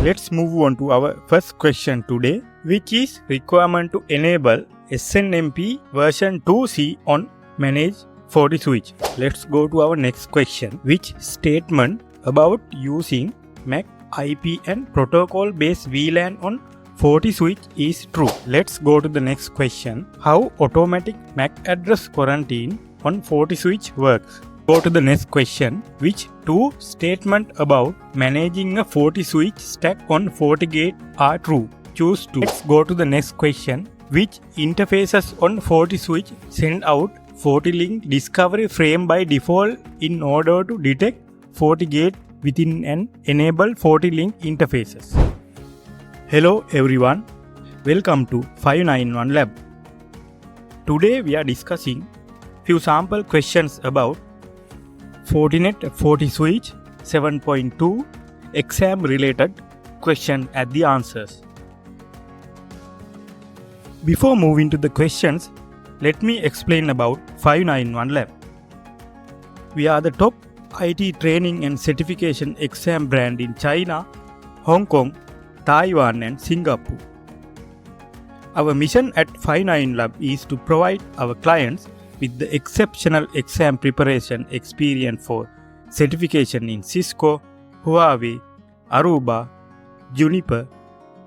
Let's move on to our first question today, which is requirement to enable SNMP version 2C on managed FortiSwitch. Let's go to our next question. Which statement about using MAC IP and protocol-based VLAN on FortiSwitch is true? Let's go to the next question. How automatic MAC address quarantine on FortiSwitch works? Go to the next question. Which two statements about managing a FortiSwitch stack on FortiGate are true? Choose two. Let's go to the next question. Which interfaces on FortiSwitch send out FortiLink discovery frame by default in order to detect FortiGate within an enabled FortiLink interfaces? Hello everyone, welcome to 591 Lab. Today we are discussing few sample questions about Fortinet FortiSwitch 7.2 exam related question and the answers. Before moving to the questions, let me explain about 591 Lab. We are the top IT training and certification exam brand in China, Hong Kong, Taiwan and Singapore. Our mission at 591 Lab is to provide our clients with the exceptional exam preparation experience for certification in Cisco, Huawei, Aruba, Juniper,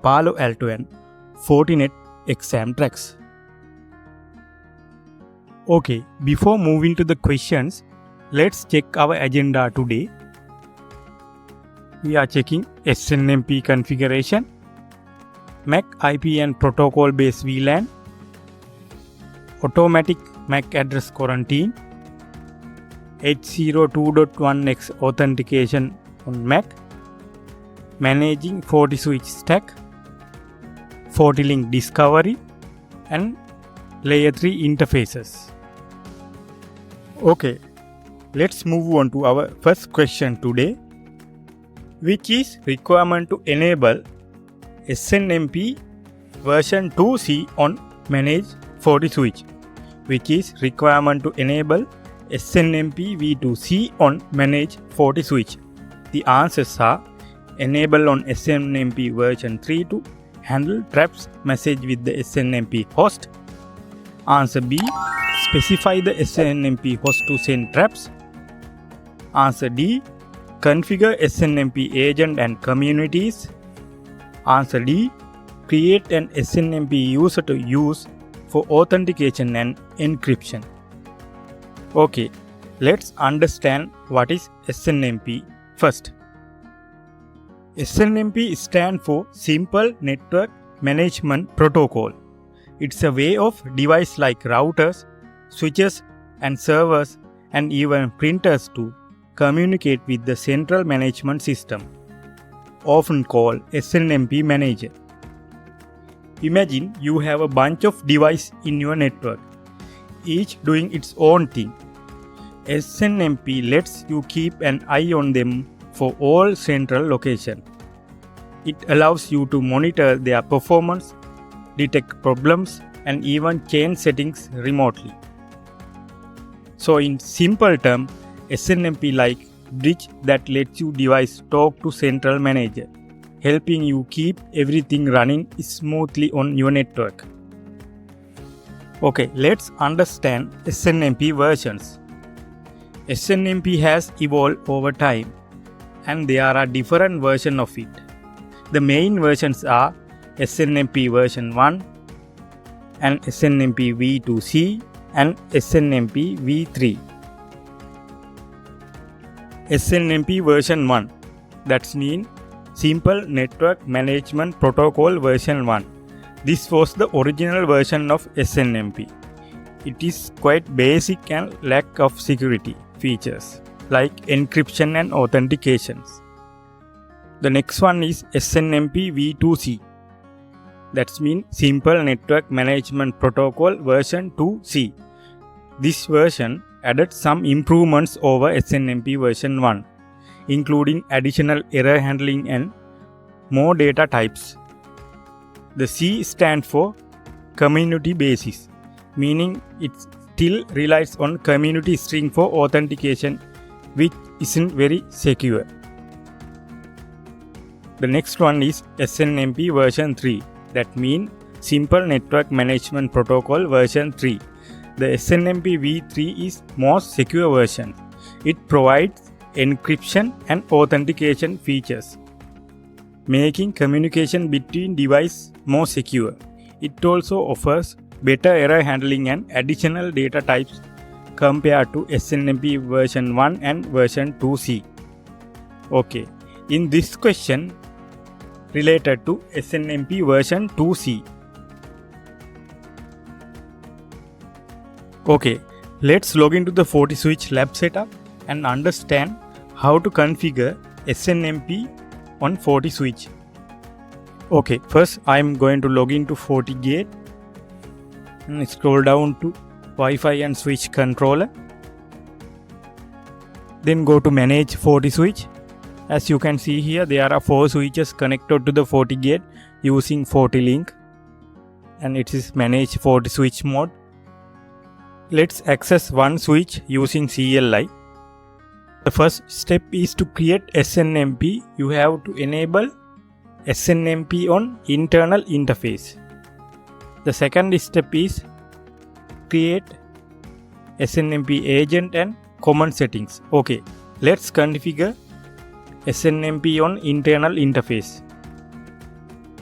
Palo Alto and Fortinet exam tracks. Okay, before moving to the questions, let's check our agenda today. We are checking SNMP configuration, MAC IP and protocol-based VLAN, automatic MAC address quarantine, 802.1x authentication on MAC, managing FortiSwitch stack, FortiLink discovery, and layer 3 interfaces. Okay, let's move on to our first question today, which is requirement to enable SNMP version 2C on managed FortiSwitch. Which is requirement to enable SNMP v2c on managed FortiSwitch. The answers are: enable on SNMP version 3 to handle traps message with the SNMP host. Answer B, specify the SNMP host to send traps. Answer D, configure SNMP agent and communities. Answer D, create an SNMP user to use for authentication and encryption. Okay, let's understand what is SNMP first. SNMP stands for Simple Network Management Protocol. It's a way of devices like routers, switches and servers and even printers to communicate with the central management system, often called SNMP manager. Imagine you have a bunch of devices in your network, each doing its own thing. SNMP lets you keep an eye on them for all central locations. It allows you to monitor their performance, detect problems, and even change settings remotely. So in simple terms, SNMP like bridge that lets you device talk to central manager, helping you keep everything running smoothly on your network. Okay, let's understand SNMP versions. SNMP has evolved over time and there are different versions of it. The main versions are SNMP version 1 and SNMP v2c and SNMP v3. SNMP version 1, that's mean Simple Network Management Protocol version 1. This was the original version of SNMP. It is quite basic and lack of security features like encryption and authentications. The next one is SNMP v2c. That's mean Simple Network Management Protocol version 2c. This version added some improvements over SNMP version 1, including additional error handling and more data types. The C stands for community basis, meaning it still relies on community string for authentication, which isn't very secure. The next one is SNMP version 3. That means Simple Network Management Protocol version 3. The SNMP v3 is most secure version. It provides encryption and authentication features, making communication between devices more secure. It also offers better error handling and additional data types compared to SNMP version 1 and version 2C. Okay, in this question related to SNMP version 2C. Okay, let's log into the FortiSwitch lab setup and understand how to configure SNMP on FortiSwitch. Okay, first I am going to log into FortiGate and scroll down to Wi-Fi and switch controller. Then go to manage FortiSwitch. As you can see here, there are 4 switches connected to the FortiGate using FortiLink, and it is manage FortiSwitch mode. Let's access one switch using CLI. The first step is to create SNMP. You have to enable SNMP on internal interface. The second step is create SNMP agent and common settings. Okay, let's configure SNMP on internal interface.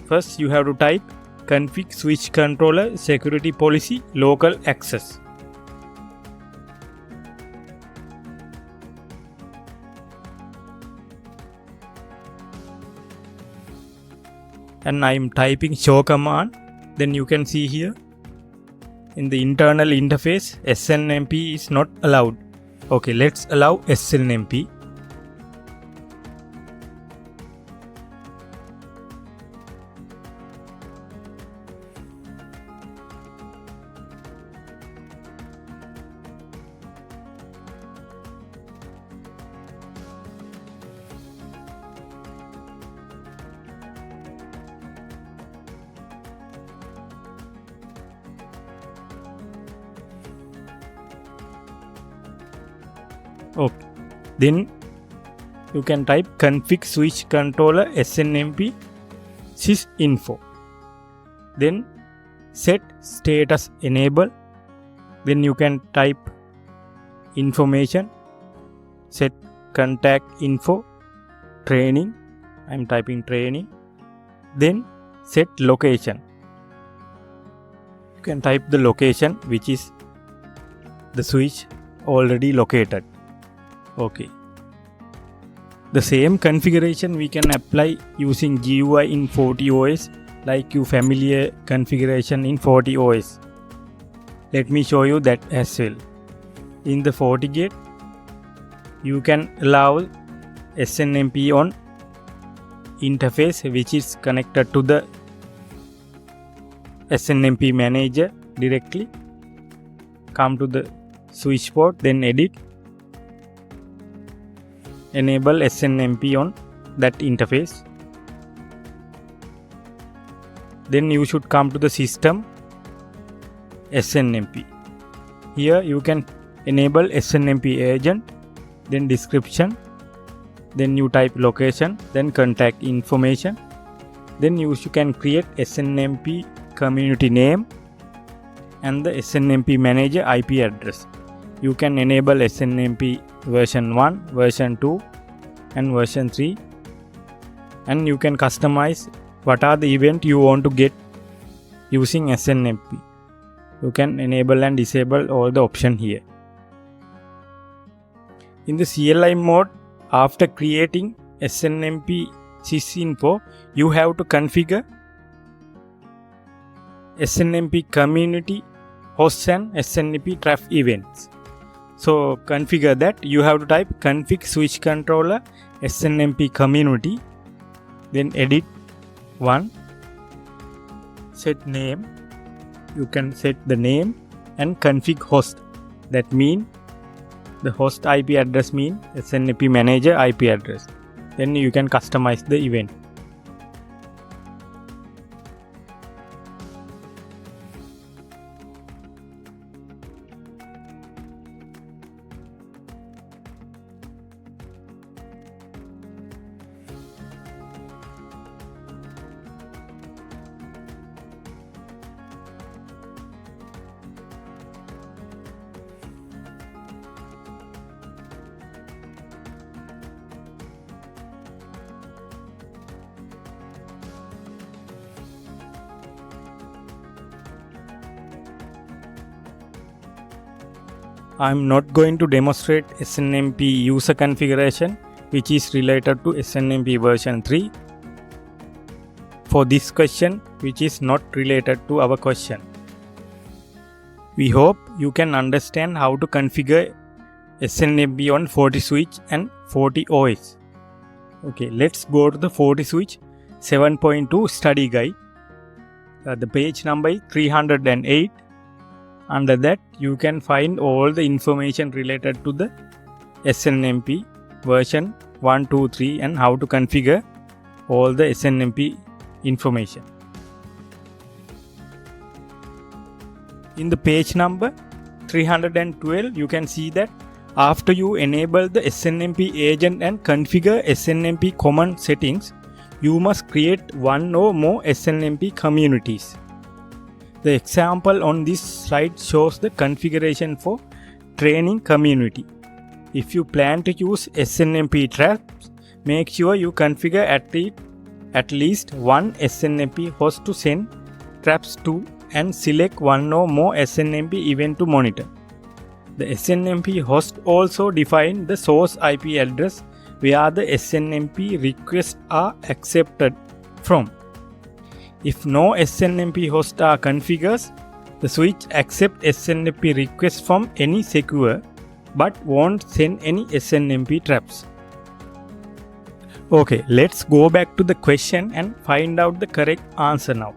First, you have to type config switch controller security policy local access. And I am typing show command. Then you can see here in the internal interface SNMP is not allowed. Okay, let's allow SNMP. Okay, then you can type config switch controller SNMP sysinfo. Then set status enable. Then you can type information, set contact info, training. I am typing training. Then set location. You can type the location which is the switch already located. Okay. The same configuration we can apply using GUI in FortiOS, like your familiar configuration in FortiOS. Let me show you that as well. In the FortiGate, you can allow SNMP on interface which is connected to the SNMP manager directly. Come to the switch port, then edit. Enable SNMP on that interface. Then you should come to the system SNMP. Here you can enable SNMP agent, then description, then you type location, then contact information. Then you can create SNMP community name and the SNMP manager IP address. You can enable SNMP version 1, version 2 and version 3, and you can customize what are the event you want to get using SNMP. You can enable and disable all the option here. In the CLI mode, after creating SNMP sysinfo, you have to configure SNMP community hosts and SNMP traf events. So configure that. You have to type config switch controller SNMP community, then edit 1, set name. You can set the name and config host. That means the host IP address means SNMP manager IP address. Then you can customize the event. I'm not going to demonstrate SNMP user configuration which is related to SNMP version 3 for this question, which is not related to our question. We hope you can understand how to configure SNMP on FortiSwitch and FortiOS. Okay, let's go to the FortiSwitch 7.2 study guide. The page number is 308. Under that, you can find all the information related to the SNMP version 1, 2, 3 and how to configure all the SNMP information. In the page number 312, you can see that after you enable the SNMP agent and configure SNMP common settings, you must create one or more SNMP communities. The example on this slide shows the configuration for training community. If you plan to use SNMP traps, make sure you configure at least one SNMP host to send traps to and select one or more SNMP event to monitor. The SNMP host also defines the source IP address where the SNMP requests are accepted from. If no SNMP hosts are configured, the switch accepts SNMP requests from any secure but won't send any SNMP traps. Okay, let's go back to the question and find out the correct answer now.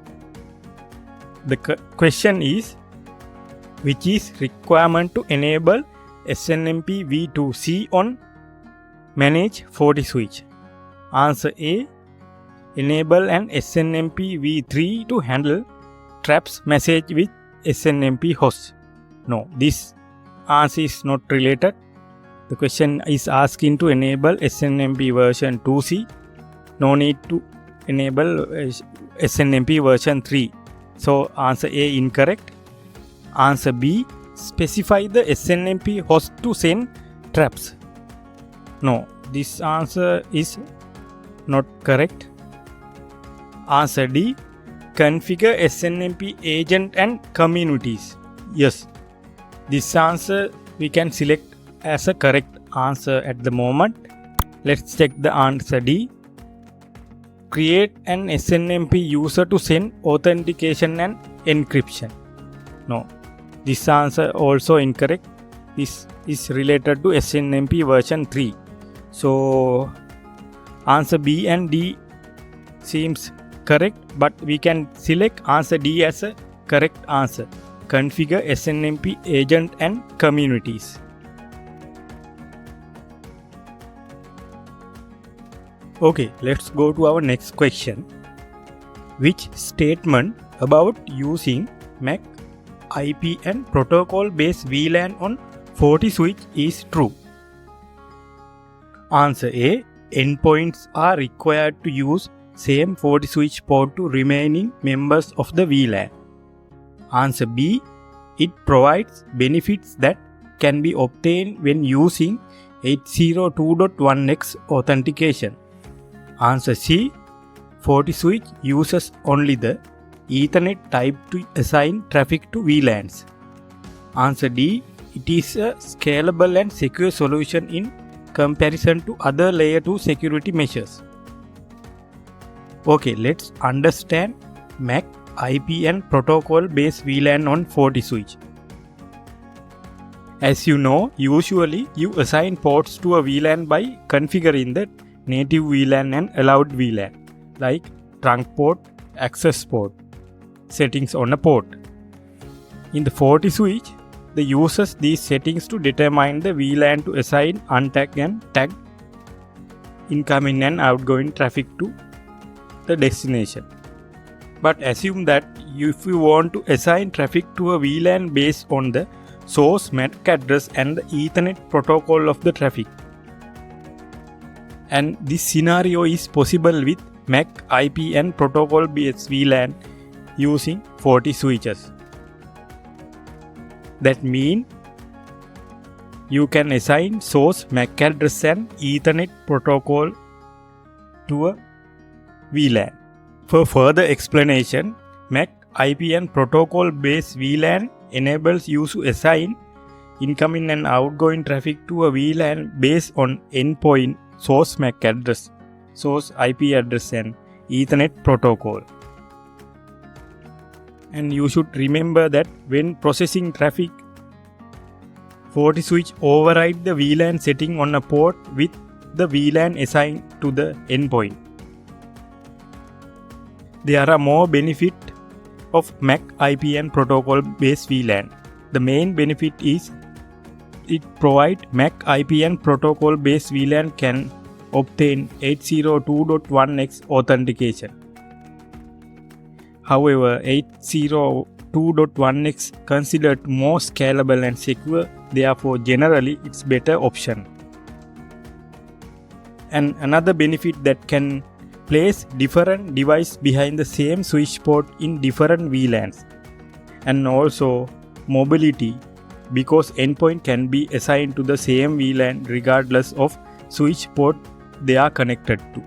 The question is, which is requirement to enable SNMP v2c on managed FortiSwitch? Answer A. Enable an SNMP v3 to handle traps message with SNMP host. No, this answer is not related. The question is asking to enable SNMP version 2c. No need to enable SNMP version 3. So answer A incorrect. Answer B. Specify the SNMP host to send traps. No, this answer is not correct. Answer D. Configure SNMP agent and communities. Yes, this answer we can select as a correct answer at the moment. Let's check the answer D. Create an SNMP user to send authentication and encryption. No, this answer also incorrect. This is related to SNMP version 3. So answer B and D seems correct, but we can select answer D as a correct answer. Configure SNMP agent and communities. Okay, let's go to our next question. Which statement about using MAC, IP and protocol-based VLAN on FortiSwitch is true? Answer A. Endpoints are required to use same FortiSwitch port to remaining members of the VLAN. Answer B. It provides benefits that can be obtained when using 802.1x authentication. Answer C. FortiSwitch uses only the Ethernet type to assign traffic to VLANs. Answer D. It is a scalable and secure solution in comparison to other layer 2 security measures. Okay, let's understand MAC, IP and protocol-based VLAN on FortiSwitch. As you know, usually you assign ports to a VLAN by configuring the native VLAN and allowed VLAN, like trunk port, access port, settings on a port. In the FortiSwitch, the uses these settings to determine the VLAN to assign untag and tag incoming and outgoing traffic to the destination. But assume that if you want to assign traffic to a VLAN based on the source MAC address and the Ethernet protocol of the traffic. And this scenario is possible with MAC, IP and protocol-based VLAN using FortiSwitches. That means you can assign source MAC address and Ethernet protocol to a VLAN. For further explanation, MAC, IP and protocol-based VLAN enables you to assign incoming and outgoing traffic to a VLAN based on endpoint, source MAC address, source IP address and Ethernet protocol. And you should remember that when processing traffic, FortiSwitch overrides the VLAN setting on a port with the VLAN assigned to the endpoint. There are more benefits of MAC IP and protocol-based VLAN. The main benefit is it provides MAC IP and protocol-based VLAN can obtain 802.1x authentication. However, 802.1x considered more scalable and secure, therefore generally it's better option. And another benefit that can place different devices behind the same switch port in different VLANs. And also mobility, because endpoint can be assigned to the same VLAN regardless of switch port they are connected to.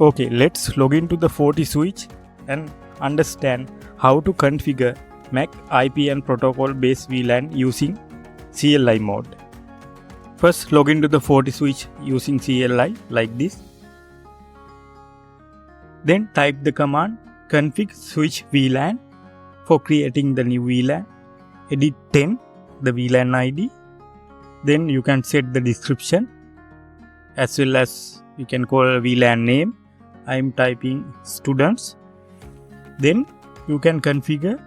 Okay, let's log into the FortiSwitch and understand how to configure MAC IP and protocol based VLAN using CLI mode. First, log into the FortiSwitch using CLI like this. Then type the command config switch VLAN for creating the new VLAN. Edit 10, the VLAN ID. Then you can set the description as well as you can call a VLAN name. I am typing students. Then you can configure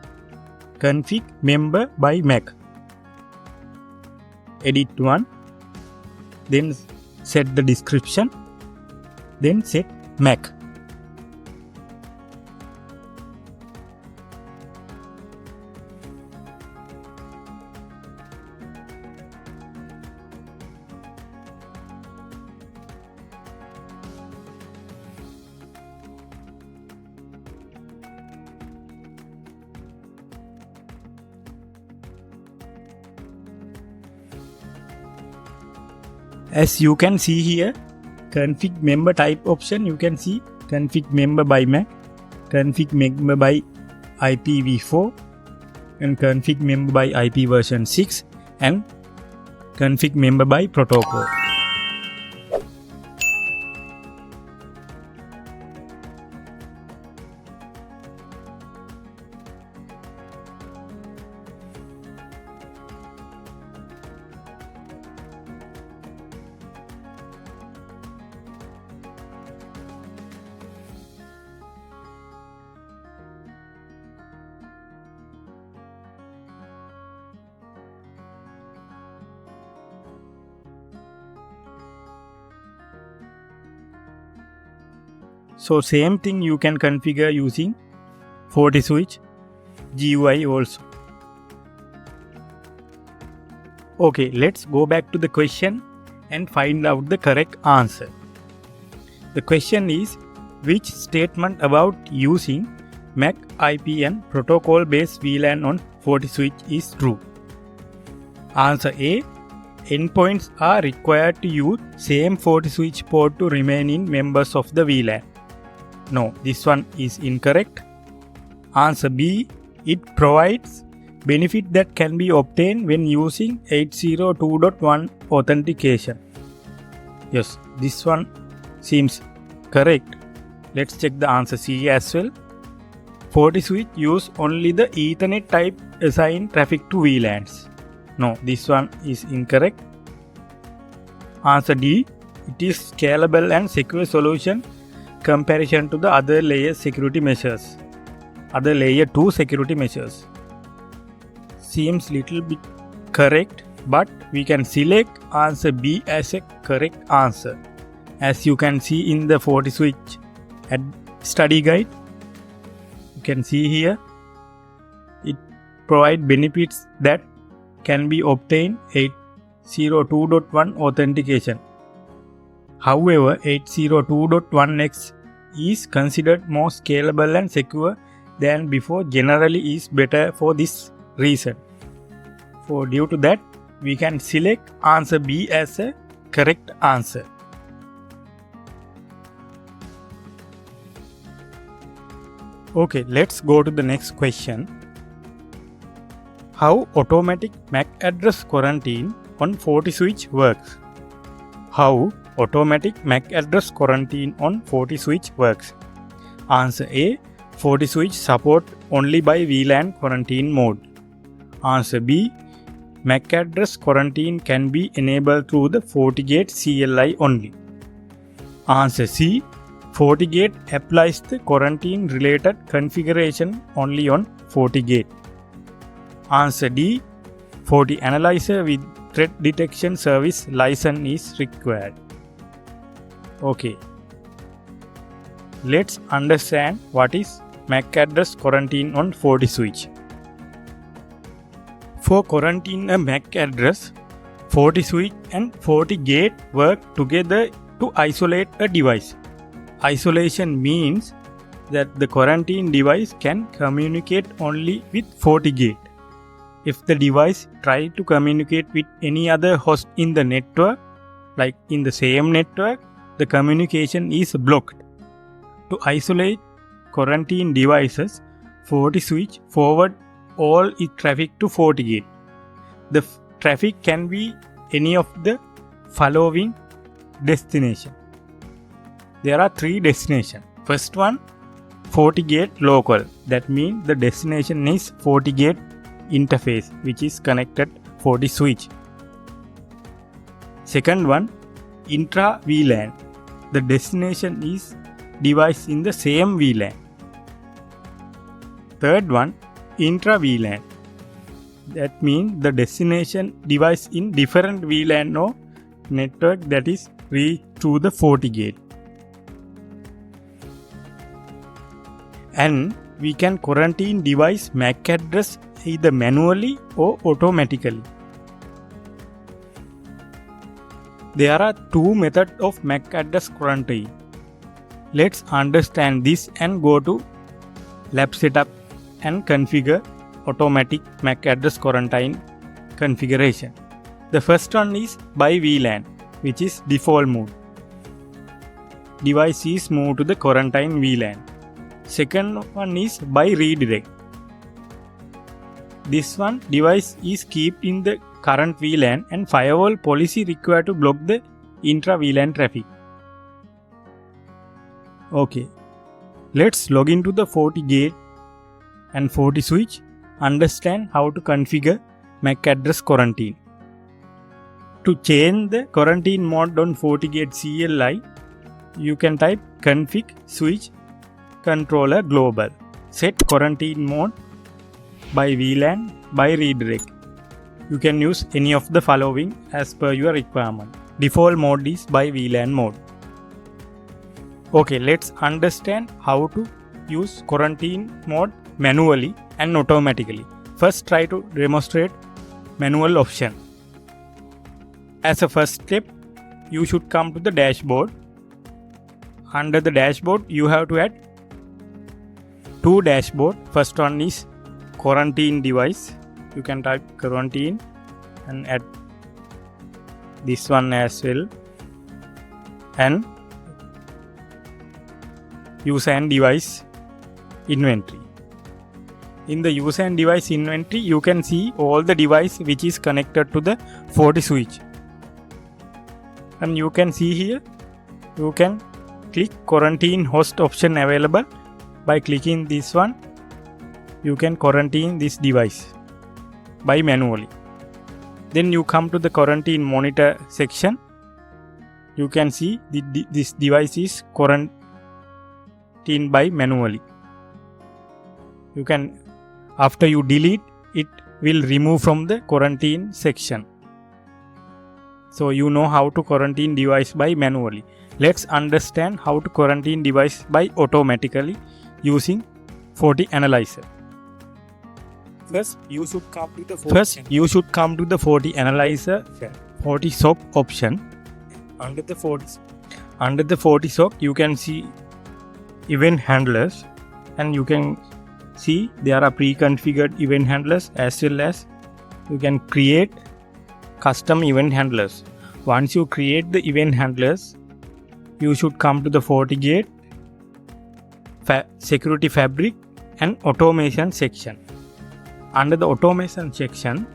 config member by MAC. Edit 1. Then set the description. Then set MAC. As you can see here, config member type option, you can see config member by MAC, config member by IPv4 and config member by IP version 6 and config member by protocol. So same thing you can configure using FortiSwitch GUI also. Okay, let's go back to the question and find out the correct answer. The question is, which statement about using MAC IP and protocol based VLAN on FortiSwitch is true? Answer A. Endpoints are required to use same FortiSwitch port to remain in members of the VLAN. No, this one is incorrect. Answer B. It provides benefit that can be obtained when using 802.1 authentication. Yes, this one seems correct. Let's check the answer C as well. FortiSwitch use only the Ethernet type assign traffic to VLANs. No, this one is incorrect. Answer D. It is scalable and secure solution comparison to the other layer security measures. Other layer 2 security measures. Seems little bit correct, but we can select answer B as a correct answer. As you can see in the FortiSwitch study guide, you can see here it provides benefits that can be obtained 802.1 authentication. However, 802.1x is considered more scalable and secure than before, generally is better for this reason. Due to that, we can select answer B as a correct answer. Okay, let's go to the next question. How automatic MAC address quarantine on FortiSwitch works. How automatic MAC address quarantine on FortiSwitch works. Answer A. FortiSwitch support only by VLAN quarantine mode. Answer B. MAC address quarantine can be enabled through the FortiGate CLI only. Answer C. FortiGate applies the quarantine related configuration only on FortiGate. Answer D. FortiAnalyzer with threat detection service license is required. Okay. Let's understand what is MAC address quarantine on FortiSwitch. For quarantine a MAC address, FortiSwitch and FortiGate work together to isolate a device. Isolation means that the quarantine device can communicate only with FortiGate. If the device tries to communicate with any other host in the network, like in the same network, the communication is blocked. To isolate quarantine devices, FortiSwitch forward all its traffic to FortiGate. The traffic can be any of the following destinations. There are 3 destinations. First one, FortiGate local. That means the destination is FortiGate interface which is connected FortiSwitch. Second one, intra VLAN. The destination is device in the same VLAN. Third one, intra VLAN. That means the destination device in different VLAN or network that is reached through the FortiGate. And we can quarantine device MAC address either manually or automatically. There are 2 methods of MAC address quarantine. Let's understand this and go to lab setup and configure automatic MAC address quarantine configuration. The first one is by VLAN, which is default mode. Device is moved to the quarantine VLAN. Second one is by redirect. This one, device is kept in the current VLAN and firewall policy required to block the intra VLAN traffic. Okay, let's log into the FortiGate and FortiSwitch, understand how to configure MAC address quarantine. To change the quarantine mode on FortiGate CLI, you can type config switch controller global. Set quarantine mode by VLAN by redirect. You can use any of the following as per your requirement. Default mode is by VLAN mode. Okay, let's understand how to use quarantine mode manually and automatically. First, try to demonstrate manual option. As a first step, you should come to the dashboard. Under the dashboard, you have to add 2 dashboard. First one is quarantine device. You can type quarantine and add this one as well, and user and device inventory. In the user and device inventory, you can see all the device which is connected to the FortiSwitch. And you can see here, you can click quarantine host option available. By clicking this one, you can quarantine this device by manually. Then you come to the quarantine monitor section. You can see this device is quarantined by manually. You can, after you delete, it will remove from the quarantine section. So you know how to quarantine device by manually. Let's understand how to quarantine device by automatically using FortiAnalyzer. First, you should come to the FortiAnalyzer FortiSOC option. Under the FortiSOC, you can see event handlers, and you can see there are pre-configured event handlers as well as you can create custom event handlers. Once you create the event handlers, you should come to the FortiGate security fabric and automation section. Under the automation section,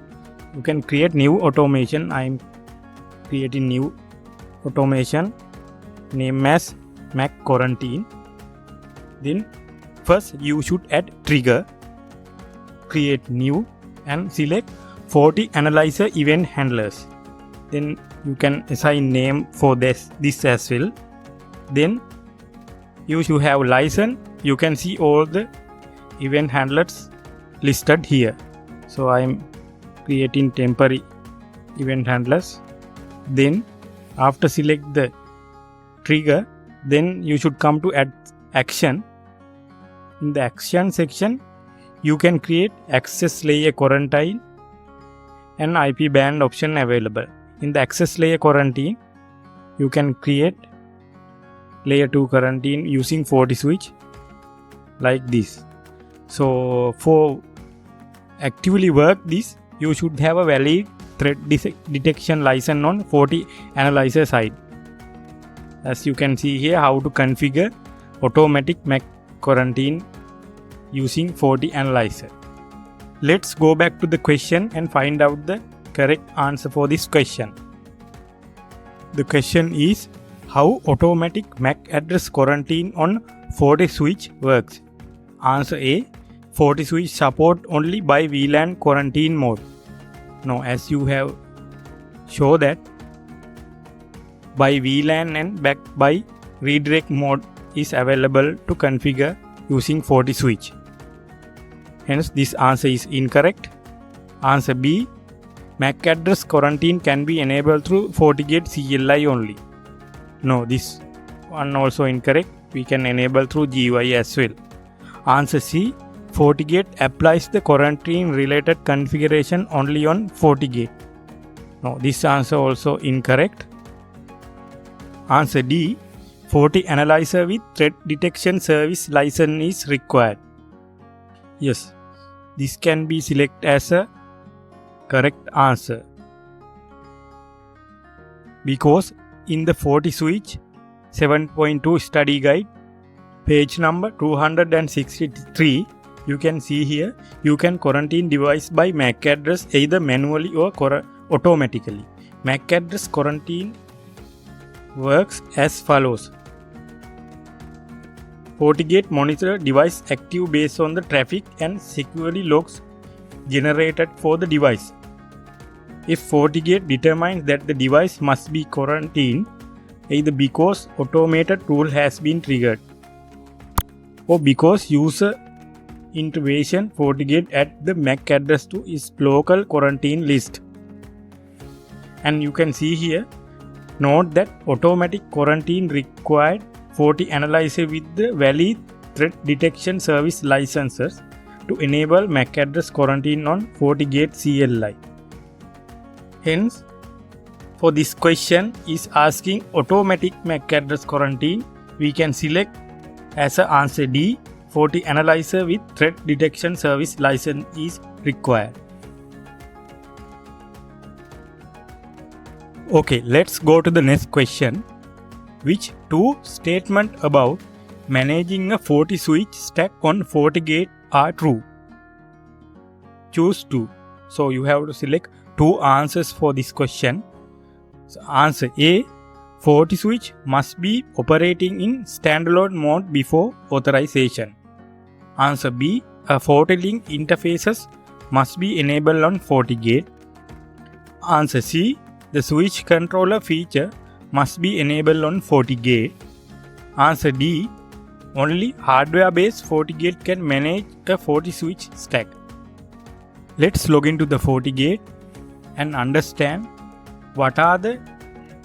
you can create new automation. I am creating new automation, name as Mac quarantine. Then first you should add trigger, create new and select FortiAnalyzer event handlers. Then you can assign name for this as well. Then you should have license. You can see all the event handlers listed here. So I am creating temporary event handlers. Then after select the trigger, then you should come to add action. In the action section, you can create access layer quarantine and IP band option available. In the access layer quarantine, you can create layer 2 quarantine using FortiSwitch like this. So for actively work this, you should have a valid threat detection license on FortiAnalyzer side. As you can see here, how to configure automatic Mac quarantine using FortiAnalyzer. Let's go back to the question and find out the correct answer for this question. The question is, how automatic MAC address quarantine on FortiSwitch works? Answer A. FortiSwitch support only by VLAN quarantine mode. No, as you have shown that by VLAN and back by redirect mode is available to configure using FortiSwitch. Hence this answer is incorrect. Answer B. MAC address quarantine can be enabled through FortiGate CLI only. No, this one also incorrect. We can enable through GUI as well. Answer C. FortiGate applies the quarantine related configuration only on FortiGate. No, this answer also incorrect. Answer D. FortiAnalyzer with threat detection service license is required. Yes, this can be selected as a correct answer, because in the FortiSwitch 7.2 study guide, page number 263, you can see here, you can quarantine device by MAC address either manually or automatically. MAC address quarantine works as follows. FortiGate monitor device active based on the traffic and securely logs generated for the device. If FortiGate determines that the device must be quarantined, either because automated rule has been triggered or because user intervention, FortiGate adds the MAC address to its local quarantine list. And you can see here, note that automatic quarantine required FortiAnalyzer with the valid threat detection service licenses to enable MAC address quarantine on FortiGate CLI. Hence, for this question is asking automatic MAC address quarantine, we can select as a answer D. FortiAnalyzer with threat detection service license is required. Okay, let's go to the next question. Which two statements about managing a FortiSwitch stack on FortiGate are true? Choose two. So you have to select two answers for this question. So answer A. FortiSwitch must be operating in standalone mode before authorization. Answer B. A FortiLink interfaces must be enabled on FortiGate. Answer C. The switch controller feature must be enabled on FortiGate. Answer D. Only hardware-based FortiGate can manage a FortiSwitch stack. Let's log into the FortiGate and understand what are the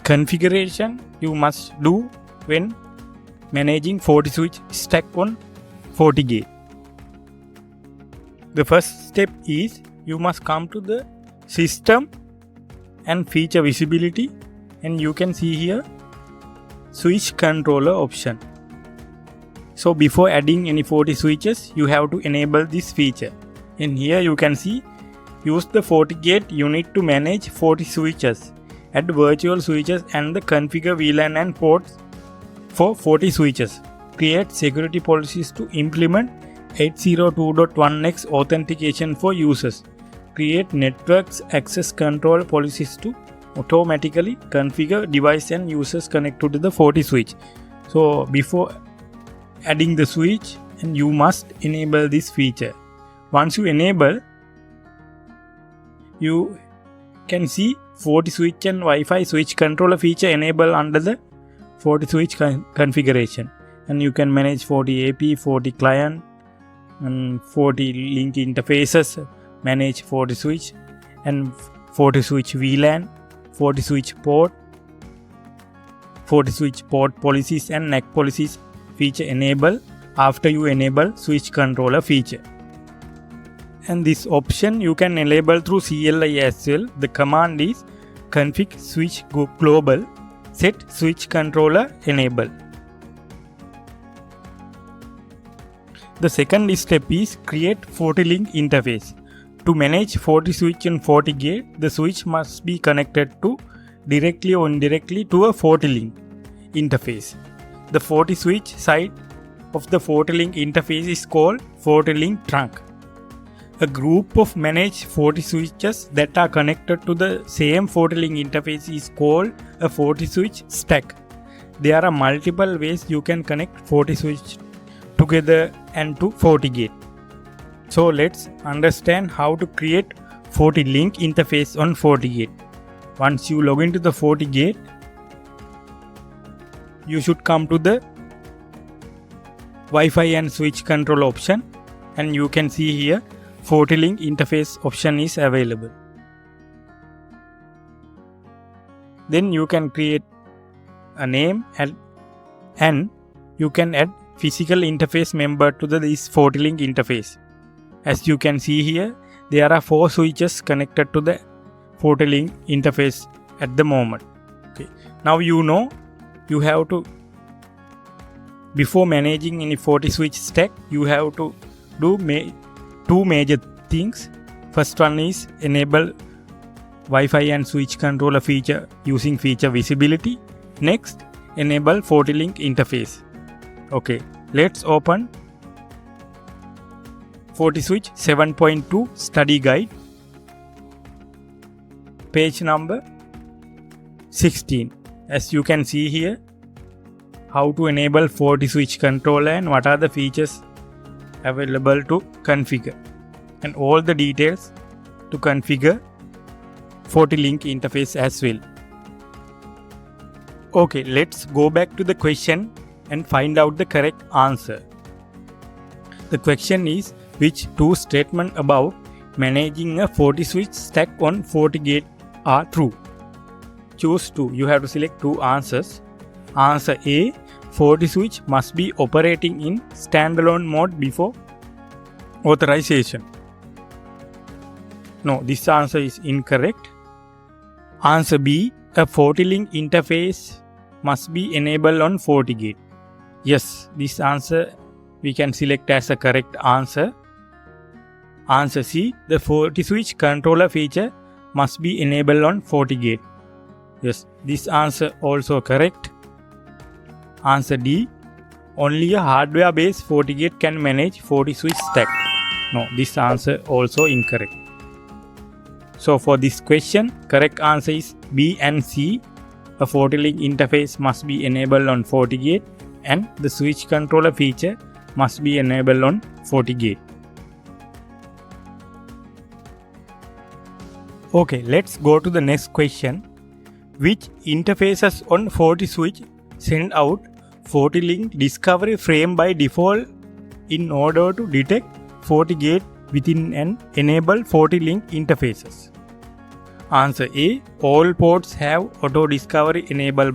configuration you must do when managing FortiSwitch stack on FortiGate. The first step is you must come to the system and feature visibility, and you can see here switch controller option. So before adding any FortiSwitches, you have to enable this feature. In here you can see use the FortiGate unit to manage FortiSwitches, add virtual switches and the configure VLAN and ports for FortiSwitches, create security policies to implement 802.1x authentication for users. Create networks access control policies to automatically configure device and users connected to the FortiSwitch. So before adding the switch, and you must enable this feature. Once you enable, you can see FortiSwitch and Wi-Fi switch controller feature enable under the FortiSwitch configuration, and you can manage FortiAP, FortiClient and FortiLink interfaces, manage FortiSwitch and FortiSwitch VLAN, FortiSwitch port, FortiSwitch port policies and NAC policies feature enable after you enable switch controller feature. And this option you can enable through CLI as well. The command is config switch global set switch controller enable. The second step is create FortiLink interface. To manage FortiSwitch and FortiGate, the switch must be connected to directly or indirectly to a FortiLink interface. The FortiSwitch side of the FortiLink interface is called FortiLink trunk. A group of managed FortiSwitches that are connected to the same FortiLink interface is called a FortiSwitch stack. There are multiple ways you can connect FortiSwitch together and to FortiGate. So let's understand how to create FortiLink interface on FortiGate. Once you log into the FortiGate, you should come to the Wi-Fi and switch control option, and you can see here FortiLink interface option is available. Then you can create a name and you can add physical interface member to this FortiLink interface. As you can see here, there are 4 switches connected to the FortiLink interface at the moment. Okay. Now you know you have to, before managing any FortiSwitch stack, you have to do 2 major things. First one is enable Wi-Fi and switch controller feature using feature visibility. Next, enable FortiLink interface. Okay, let's open FortiSwitch 7.2 study guide, page number 16. As you can see here, how to enable FortiSwitch controller and what are the features available to configure, and all the details to configure FortiLink interface as well. Okay, let's go back to the question and find out the correct answer. The question is, which 2 statements about managing a FortiSwitch stack on FortiGate are true? Choose 2. You have to select 2 answers. Answer A, FortiSwitch must be operating in standalone mode before authorization. No, this answer is incorrect. Answer B, a FortiLink interface must be enabled on FortiGate. Yes, this answer we can select as a correct answer. Answer C, the FortiSwitch controller feature must be enabled on FortiGate. Yes, this answer also correct. Answer D, only a hardware-based FortiGate can manage FortiSwitch stack. No, this answer also incorrect. So for this question, correct answer is B and C. A FortiLink interface must be enabled on FortiGate and the switch controller feature must be enabled on FortiGate. Okay, let's go to the next question. Which interfaces on FortiSwitch send out FortiLink discovery frame by default in order to detect FortiGate within and enable FortiLink interfaces? Answer A, all ports have auto discovery enabled